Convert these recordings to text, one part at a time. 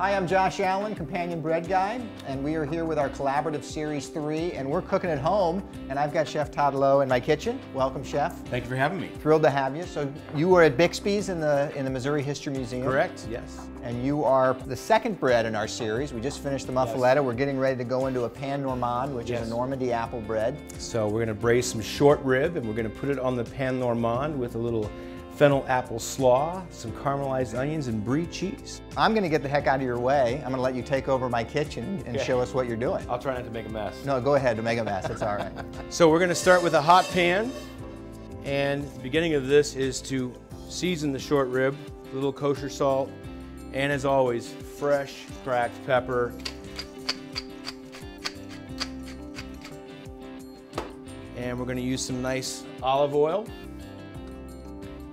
Hi, I'm Josh Allen, Companion Bread Guide, and we are here with our collaborative Series 3, and we're cooking at home, and I've got Chef Todd Lough in my kitchen. Welcome, Chef. Thank you for having me. Thrilled to have you. So you were at Bixby's in the Missouri History Museum. Correct, yes. And you are the second bread in our series. We just finished the muffaletta. Yes. We're getting ready to go into a pan normande, which is a Normandy apple bread. So we're gonna braise some short rib, and we're gonna put it on the pan normande with a little fennel apple slaw, some caramelized onions, and brie cheese. I'm gonna get the heck out of your way. I'm gonna let you take over my kitchen and show us what you're doing. I'll try not to make a mess. No, go ahead to make a mess, it's all right. So we're gonna start with a hot pan, and the beginning of this is to season the short rib, a little kosher salt, and as always, fresh cracked pepper. And we're gonna use some nice olive oil.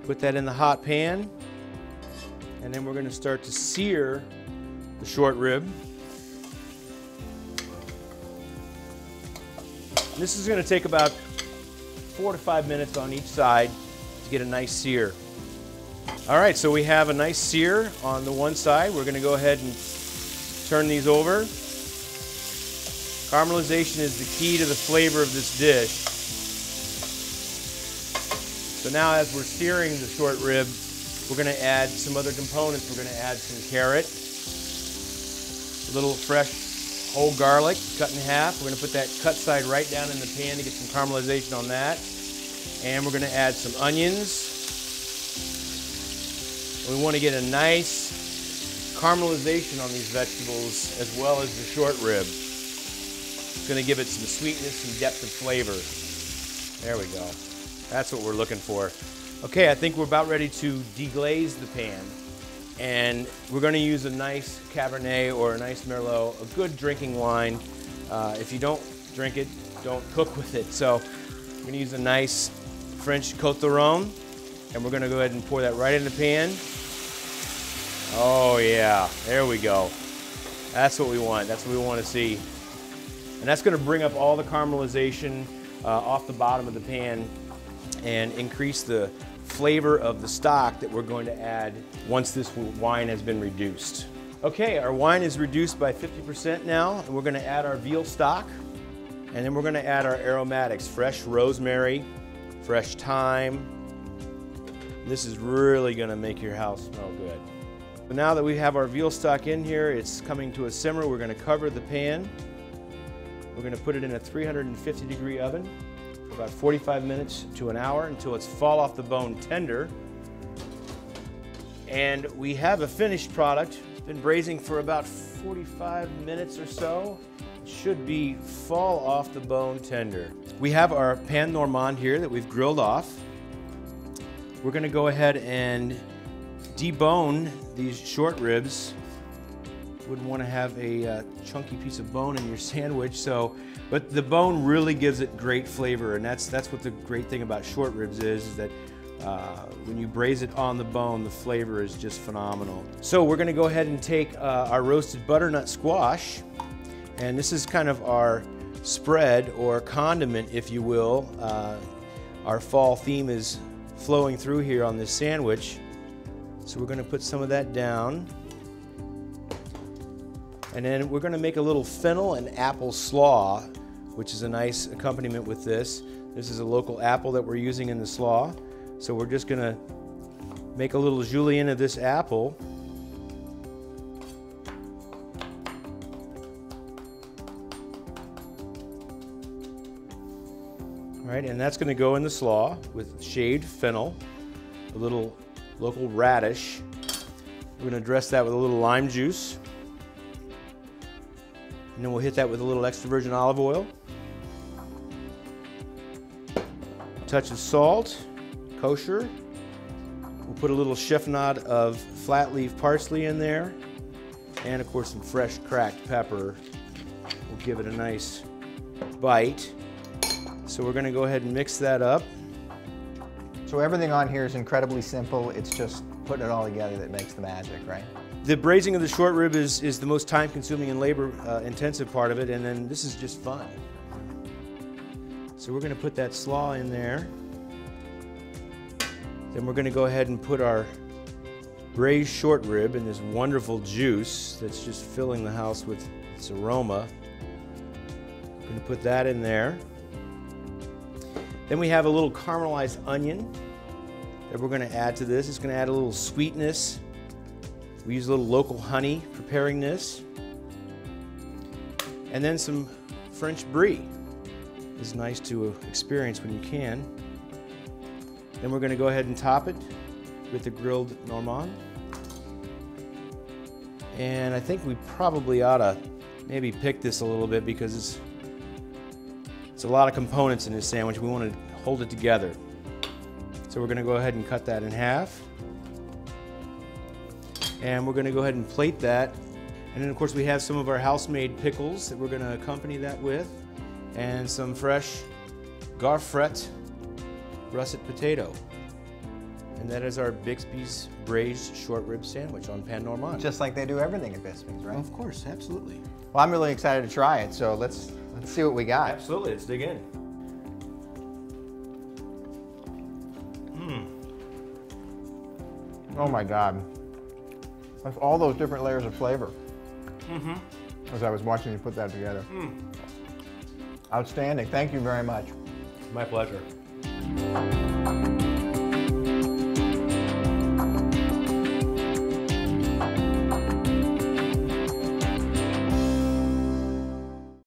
Put that in the hot pan, and then we're going to start to sear the short rib. This is going to take about 4 to 5 minutes on each side to get a nice sear. All right, so we have a nice sear on the one side. We're going to go ahead and turn these over. Caramelization is the key to the flavor of this dish. So now as we're searing the short rib, we're going to add some other components. We're going to add some carrot, a little fresh whole garlic cut in half. We're going to put that cut side right down in the pan to get some caramelization on that. And we're going to add some onions. We want to get a nice caramelization on these vegetables as well as the short rib. It's going to give it some sweetness and depth of flavor. There we go. That's what we're looking for. Okay, I think we're about ready to deglaze the pan. And we're gonna use a nice Cabernet or a nice Merlot, a good drinking wine. If you don't drink it, don't cook with it. So we're gonna use a nice French Côte d'Aron, and we're gonna go ahead and pour that right in the pan. Oh yeah, there we go. That's what we want, that's what we wanna see. And that's gonna bring up all the caramelization off the bottom of the pan and increase the flavor of the stock that we're going to add once this wine has been reduced. Okay, our wine is reduced by 50% now, and we're going to add our veal stock, and then we're going to add our aromatics, fresh rosemary, fresh thyme. This is really going to make your house smell good. So now that we have our veal stock in here, it's coming to a simmer. We're going to cover the pan. We're going to put it in a 350-degree oven. About 45 minutes to an hour until it's fall off the bone tender. And we have a finished product. It's been braising for about 45 minutes or so. It should be fall off the bone tender. We have our pan normande here that we've grilled off. We're going to go ahead and debone these short ribs. Wouldn't want to have a chunky piece of bone in your sandwich, but the bone really gives it great flavor, and that's what the great thing about short ribs is that when you braise it on the bone, the flavor is just phenomenal. So we're going to go ahead and take our roasted butternut squash, and this is kind of our spread or condiment, if you will. Our fall theme is flowing through here on this sandwich, so we're going to put some of that down. And then we're going to make a little fennel and apple slaw, which is a nice accompaniment with this. This is a local apple that we're using in the slaw. So we're just going to make a little julienne of this apple. All right, and that's going to go in the slaw with shaved fennel, a little local radish. We're going to dress that with a little lime juice. And then we'll hit that with a little extra virgin olive oil. A touch of salt, kosher. We'll put a little chiffonade of flat leaf parsley in there. And of course some fresh cracked pepper. We'll give it a nice bite. So we're gonna go ahead and mix that up. So everything on here is incredibly simple. It's just putting it all together that makes the magic, right? The braising of the short rib is the most time-consuming and labor-intensive part of it, and then this is just fun. So we're going to put that slaw in there. Then we're going to go ahead and put our braised short rib and this wonderful juice that's just filling the house with its aroma. I'm going to put that in there. Then we have a little caramelized onion that we're going to add to this. It's going to add a little sweetness. We use a little local honey preparing this. And then some French brie. It's nice to experience when you can. Then we're going to go ahead and top it with the grilled Normand. And I think we probably ought to maybe pick this a little bit because it's a lot of components in this sandwich. We want to hold it together. So we're going to go ahead and cut that in half. And we're going to go ahead and plate that. And then of course we have some of our house-made pickles that we're going to accompany that with. And some fresh garfret russet potato. And that is our Bixby's Braised Short Rib Sandwich on Pan Normand. Just like they do everything at Bixby's, right? Of course, absolutely. Well, I'm really excited to try it, so let's see what we got. Absolutely, let's dig in. Oh my God. That's all those different layers of flavor. As I was watching you put that together. Outstanding. Thank you very much. My pleasure.